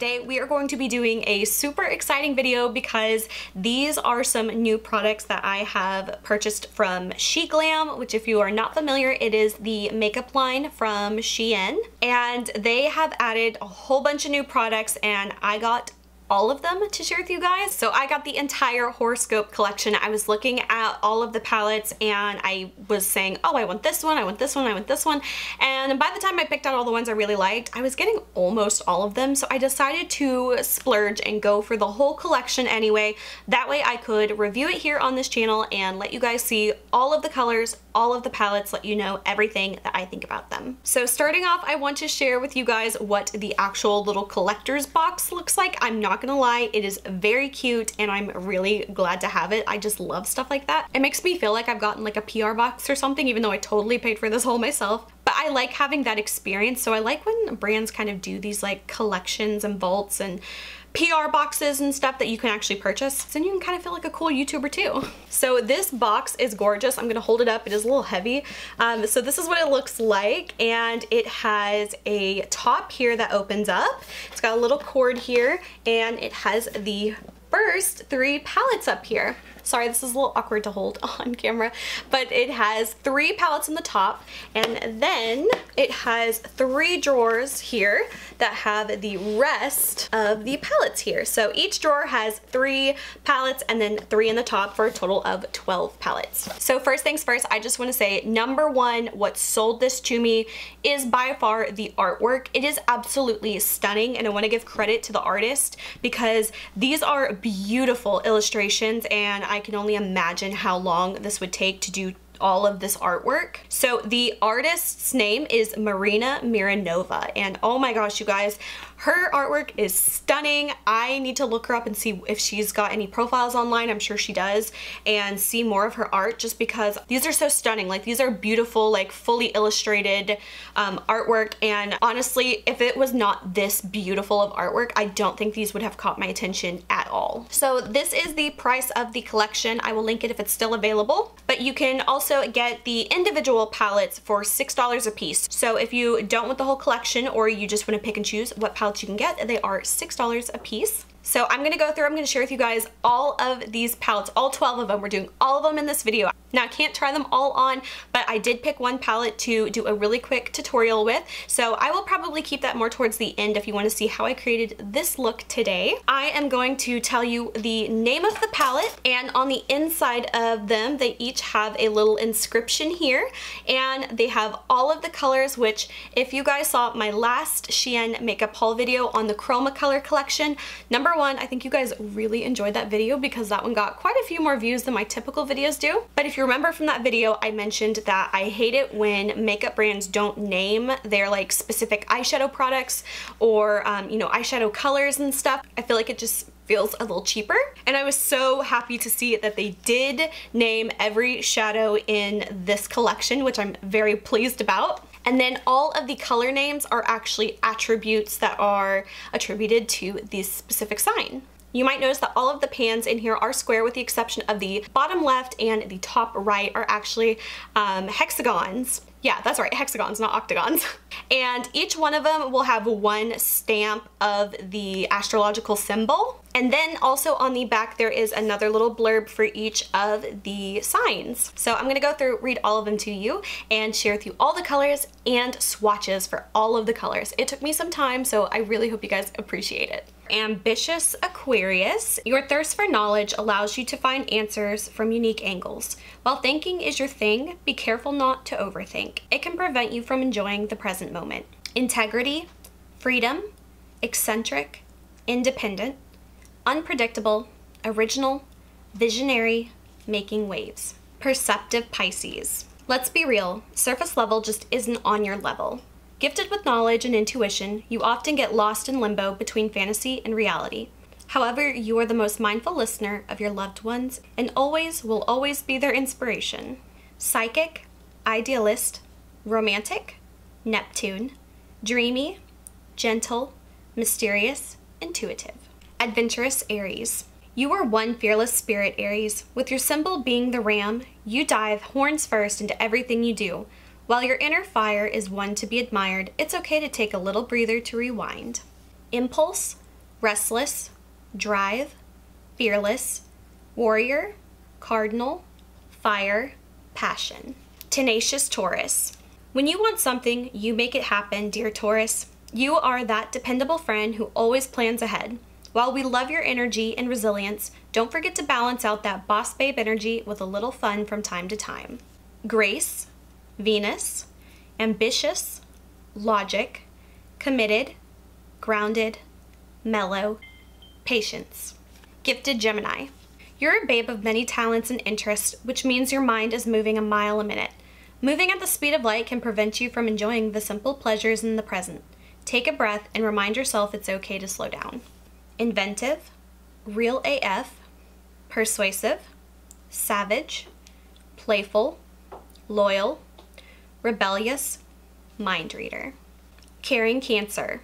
today we are going to be doing a super exciting video because these are some new products that I have purchased from Sheglam, which if you are not familiar, it is the makeup line from Shein. And they have added a whole bunch of new products and I got all of them to share with you guys. So I got the entire Horoscope collection. I was looking at all of the palettes and I was saying, oh, I want this one, I want this one, I want this one. And by the time I picked out all the ones I really liked, I was getting almost all of them. So I decided to splurge and go for the whole collection anyway. That way I could review it here on this channel and let you guys see all of the colors, all of the palettes, let you know everything that I think about them. So starting off, I want to share with you guys what the actual little collector's box looks like. I'm not gonna lie, it is very cute and I'm really glad to have it. I just love stuff like that. It makes me feel like I've gotten like a PR box or something, even though I totally paid for this whole myself. But I like having that experience. So I like when brands kind of do these like collections and vaults and PR boxes and stuff that you can actually purchase. So then you can kind of feel like a cool YouTuber too. So this box is gorgeous. I'm gonna hold it up. It is a little heavy. So this is what it looks like. And it has a top here that opens up. It's got a little cord here and it has the first 3 palettes up here. Sorry, this is a little awkward to hold on camera, but it has 3 palettes on the top, and then it has 3 drawers here that have the rest of the palettes here. So each drawer has 3 palettes and then 3 in the top for a total of 12 palettes. So first things first, I just want to say, number one, what sold this to me is by far the artwork. It is absolutely stunning, and I want to give credit to the artist because these are beautiful illustrations, and I can only imagine how long this would take to do all of this artwork. So the artist's name is Marina Mironova, and oh my gosh, you guys, her artwork is stunning. I need to look her up and see if she's got any profiles online. I'm sure she does, and see more of her art, just because these are so stunning. Like, these are beautiful, like fully illustrated artwork, and honestly, if it was not this beautiful of artwork, I don't think these would have caught my attention at all. So this is the price of the collection. I will link it if it's still available, but you can also get the individual palettes for $6 a piece. So if you don't want the whole collection, or you just want to pick and choose what palettes you can get, they are $6 a piece. So I'm gonna go through, I'm gonna share with you guys all of these palettes, all 12 of them. We're doing all of them in this video. Now I can't try them all on, but I did pick one palette to do a really quick tutorial with. So I will probably keep that more towards the end if you wanna see how I created this look today. I am going to tell you the name of the palette, and on the inside of them, they each have a little inscription here, and they have all of the colors, which if you guys saw my last Shein makeup haul video on the Chroma Color collection, number one, I think you guys really enjoyed that video because that one got quite a few more views than my typical videos do. But if you remember from that video, I mentioned that I hate it when makeup brands don't name their like specific eyeshadow products or you know, eyeshadow colors and stuff. I feel like it just feels a little cheaper, and I was so happy to see that they did name every shadow in this collection, which I'm very pleased about. And then all of the color names are actually attributes that are attributed to this specific sign. You might notice that all of the pans in here are square with the exception of the bottom left and the top right are actually hexagons. Yeah, that's right, hexagons, not octagons. And each one of them will have one stamp of the astrological symbol. And then also on the back, there is another little blurb for each of the signs. So I'm gonna go through, read all of them to you, and share with you all the colors and swatches for all of the colors. It took me some time, so I really hope you guys appreciate it. Ambitious Aquarius. Your thirst for knowledge allows you to find answers from unique angles. While thinking is your thing, be careful not to overthink. It can prevent you from enjoying the present moment. Integrity, freedom, eccentric, independent, unpredictable, original, visionary, making waves. Perceptive Pisces. Let's be real, surface level just isn't on your level. Gifted with knowledge and intuition, you often get lost in limbo between fantasy and reality. However, you are the most mindful listener of your loved ones and always will always be their inspiration. Psychic, idealist, romantic, Neptune, dreamy, gentle, mysterious, intuitive. Adventurous Aries. You are one fearless spirit, Aries. With your symbol being the ram, you dive horns first into everything you do. While your inner fire is one to be admired, it's okay to take a little breather to rewind. Impulse, restless, drive, fearless, warrior, cardinal, fire, passion. Tenacious Taurus. When you want something, you make it happen, dear Taurus. You are that dependable friend who always plans ahead. While we love your energy and resilience, don't forget to balance out that boss babe energy with a little fun from time to time. Grace, Venus, ambitious, logic, committed, grounded, mellow, patience. Gifted Gemini. You're a babe of many talents and interests, which means your mind is moving a mile a minute. Moving at the speed of light can prevent you from enjoying the simple pleasures in the present. Take a breath and remind yourself it's okay to slow down. Inventive, real AF, persuasive, savage, playful, loyal, rebellious, mind reader. Caring Cancer.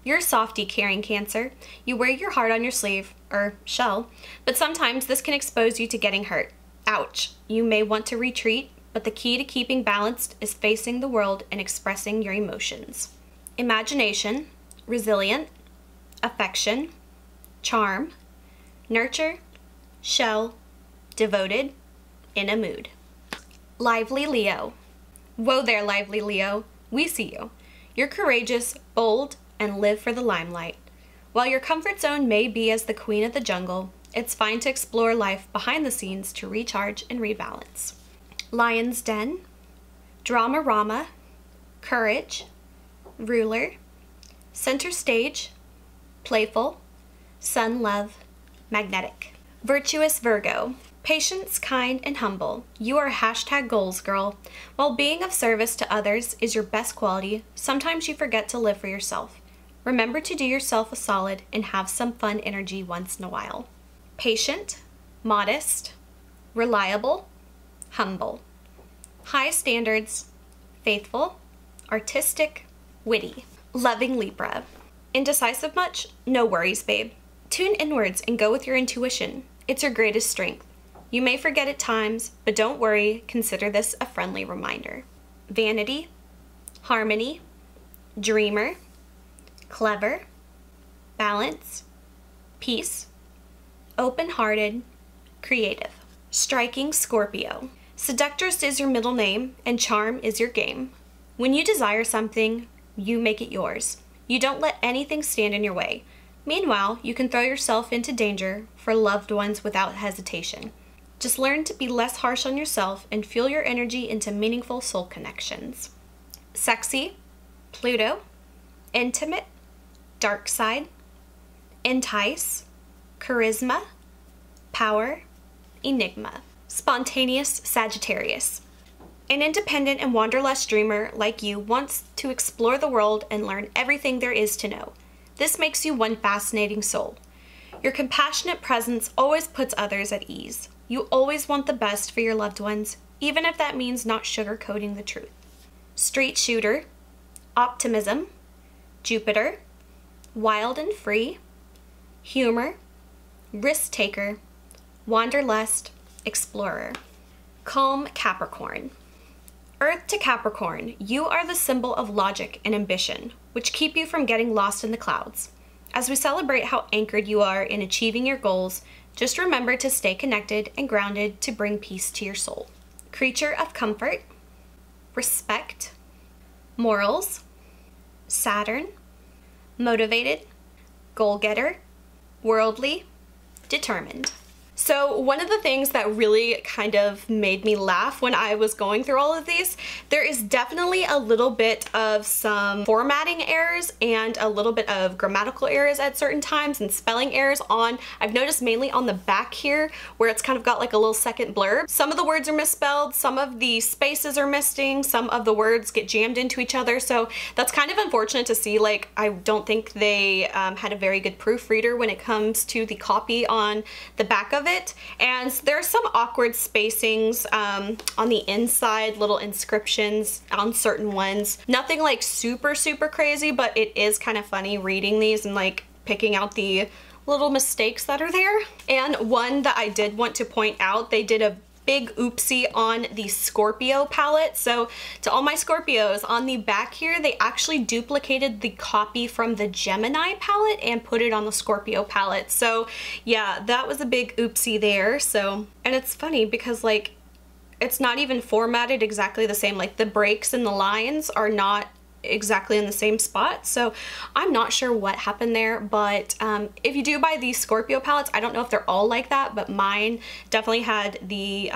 You're a softie, caring Cancer. You wear your heart on your sleeve, or shell, but sometimes this can expose you to getting hurt. Ouch. You may want to retreat, but the key to keeping balanced is facing the world and expressing your emotions. Imagination, resilient, affection, charm, nurture, shell, devoted, in a mood. Lively Leo. Whoa there, lively Leo. We see you. You're courageous, bold, and live for the limelight. While your comfort zone may be as the queen of the jungle, it's fine to explore life behind the scenes to recharge and rebalance. Lion's Den, Dramarama, courage, ruler, center stage, playful, sun love, magnetic. Virtuous Virgo. Patience, kind, and humble. You are hashtag goals, girl. While being of service to others is your best quality, sometimes you forget to live for yourself. Remember to do yourself a solid and have some fun energy once in a while. Patient, modest, reliable, humble. High standards, faithful, artistic, witty. Loving Libra. Indecisive much? No worries, babe. Tune inwards and go with your intuition. It's your greatest strength. You may forget at times, but don't worry, consider this a friendly reminder. Vanity, harmony, dreamer, clever, balance, peace, open-hearted, creative. Striking Scorpio. Seductress is your middle name, and charm is your game. When you desire something, you make it yours. You don't let anything stand in your way. Meanwhile, you can throw yourself into danger for loved ones without hesitation. Just learn to be less harsh on yourself and fuel your energy into meaningful soul connections. Sexy, Pluto, intimate, dark side, entice, charisma, power, enigma. Spontaneous Sagittarius. An independent and wanderlust dreamer like you wants to explore the world and learn everything there is to know. This makes you one fascinating soul. Your compassionate presence always puts others at ease. You always want the best for your loved ones, even if that means not sugarcoating the truth. Straight shooter, optimism, Jupiter, wild and free, humor, risk taker, wanderlust, explorer. Calm Capricorn. Earth to Capricorn, you are the symbol of logic and ambition, which keep you from getting lost in the clouds. As we celebrate how anchored you are in achieving your goals, just remember to stay connected and grounded to bring peace to your soul. Creature of comfort, respect, morals, Saturn, motivated, goal-getter, worldly, determined. So one of the things that really kind of made me laugh when I was going through all of these, there is definitely a little bit of some formatting errors and a little bit of grammatical errors at certain times and spelling errors on, I've noticed mainly on the back here where it's kind of got like a little second blurb. Some of the words are misspelled, some of the spaces are missing, some of the words get jammed into each other. So that's kind of unfortunate to see. Like, I don't think they had a very good proofreader when it comes to the copy on the back of it. And there's some awkward spacings on the inside, little inscriptions on certain ones. Nothing like super crazy, but it is kind of funny reading these and like picking out the little mistakes that are there. And one that I did want to point out, they did a big oopsie on the Scorpio palette. So to all my Scorpios, on the back here, they actually duplicated the copy from the Gemini palette and put it on the Scorpio palette. So yeah, that was a big oopsie there. So, and it's funny because like, it's not even formatted exactly the same. Like the breaks and the lines are not exactly in the same spot, so I'm not sure what happened there. But if you do buy these Scorpio palettes, I don't know if they're all like that, but mine definitely had the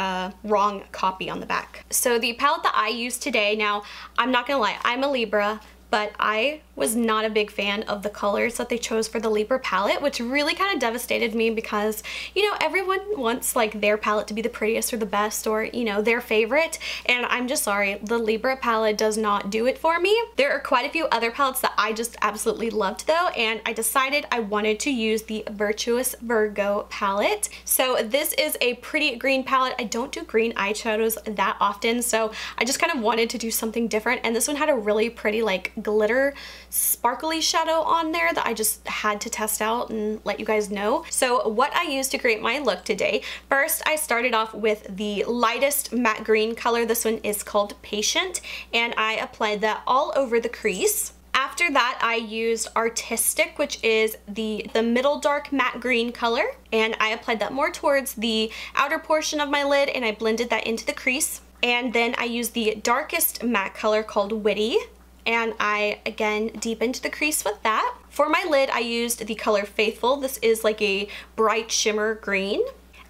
wrong copy on the back. So the palette that I used today, now I'm not gonna lie, I'm a Libra, but I was not a big fan of the colors that they chose for the Libra palette, which really kind of devastated me because, you know, everyone wants like their palette to be the prettiest or the best or, you know, their favorite. And I'm just sorry, the Libra palette does not do it for me. There are quite a few other palettes that I just absolutely loved though, and I decided I wanted to use the Virtuous Virgo palette. So this is a pretty green palette. I don't do green eyeshadows that often, so I just kind of wanted to do something different, and this one had a really pretty like glitter sparkly shadow on there that I just had to test out and let you guys know. So what I used to create my look today, first I started off with the lightest matte green color. This one is called Patient, and I applied that all over the crease. After that, I used Artistic, which is the middle dark matte green color, and I applied that more towards the outer portion of my lid, and I blended that into the crease. And then I used the darkest matte color called Witty, and I again deepened the crease with that. For my lid, I used the color Faithful. This is like a bright shimmer green.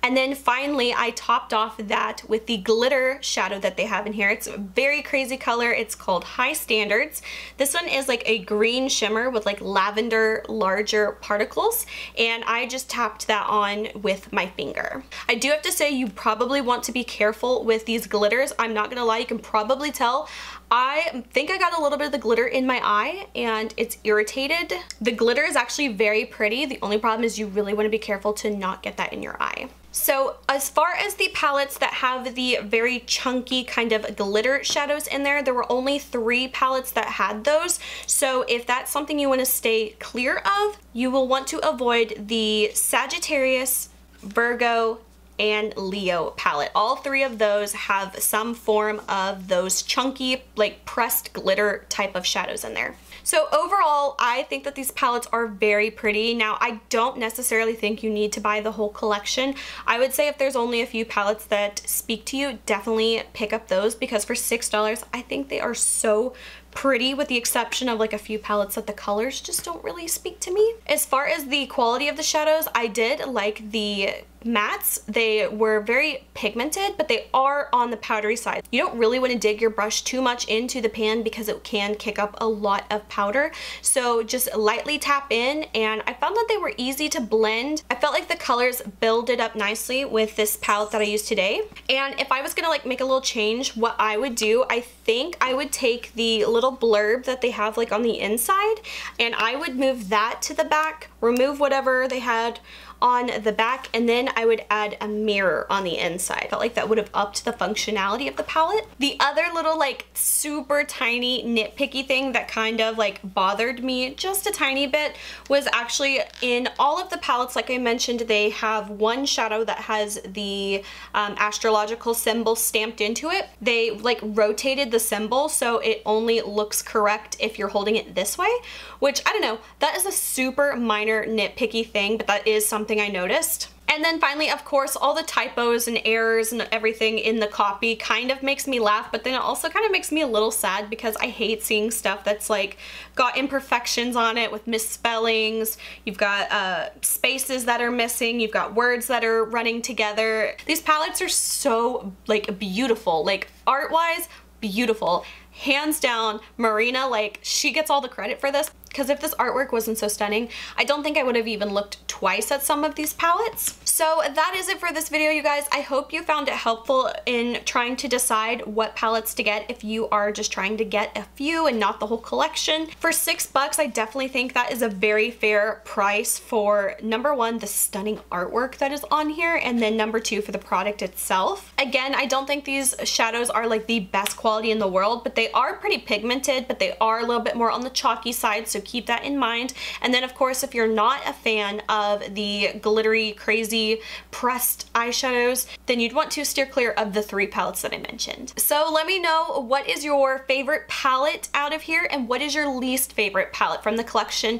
And then finally, I topped off that with the glitter shadow that they have in here. It's a very crazy color. It's called High Standards. This one is like a green shimmer with like lavender larger particles, and I just tapped that on with my finger. I do have to say, you probably want to be careful with these glitters. I'm not gonna lie, you can probably tell I think I got a little bit of the glitter in my eye and it's irritated. The glitter is actually very pretty. The only problem is you really want to be careful to not get that in your eye. So as far as the palettes that have the very chunky kind of glitter shadows in there, there were only 3 palettes that had those. So if that's something you want to stay clear of, you will want to avoid the Sagittarius, Virgo, and Leo palette. All 3 of those have some form of those chunky, like pressed glitter type of shadows in there. So overall, I think that these palettes are very pretty. Now, I don't necessarily think you need to buy the whole collection. I would say if there's only a few palettes that speak to you, definitely pick up those, because for $6, I think they are so pretty, with the exception of like a few palettes that the colors just don't really speak to me. As far as the quality of the shadows, I did like the mattes. They were very pigmented, but they are on the powdery side. You don't really want to dig your brush too much into the pan because it can kick up a lot of powder. So just lightly tap in, and I found that they were easy to blend. I felt like the colors builded up nicely with this palette that I used today. And if I was gonna like make a little change, what I would do, I think I would take the little blurb that they have like on the inside, and I would move that to the back, remove whatever they had on the back, and then I would add a mirror on the inside. I felt like that would have upped the functionality of the palette. The other little like super tiny nitpicky thing that kind of like bothered me just a tiny bit was actually in all of the palettes, like I mentioned, they have one shadow that has the astrological symbol stamped into it. They like rotated the symbol so it only looks correct if you're holding it this way, which I don't know, that is a super minor nitpicky thing, but that is something I noticed. And then finally, of course, all the typos and errors and everything in the copy kind of makes me laugh, but then it also kind of makes me a little sad because I hate seeing stuff that's like got imperfections on it with misspellings. You've got spaces that are missing. You've got words that are running together. These palettes are so like beautiful, like art-wise, beautiful. Hands down, Marina, like she gets all the credit for this, because if this artwork wasn't so stunning, I don't think I would have even looked twice at some of these palettes. So that is it for this video, you guys. I hope you found it helpful in trying to decide what palettes to get if you are just trying to get a few and not the whole collection. For $6, I definitely think that is a very fair price for, number one, the stunning artwork that is on here, and then number two, for the product itself. Again, I don't think these shadows are like the best quality in the world, but they are pretty pigmented, but they are a little bit more on the chalky side, so so keep that in mind. And then of course, if you're not a fan of the glittery, crazy, pressed eyeshadows, then you'd want to steer clear of the 3 palettes that I mentioned. So let me know, what is your favorite palette out of here and what is your least favorite palette from the collection,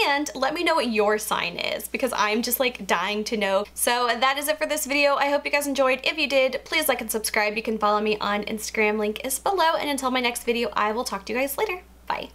and let me know what your sign is because I'm just like dying to know. So that is it for this video. I hope you guys enjoyed. If you did, please like and subscribe. You can follow me on Instagram, link is below, and until my next video, I will talk to you guys later. Bye.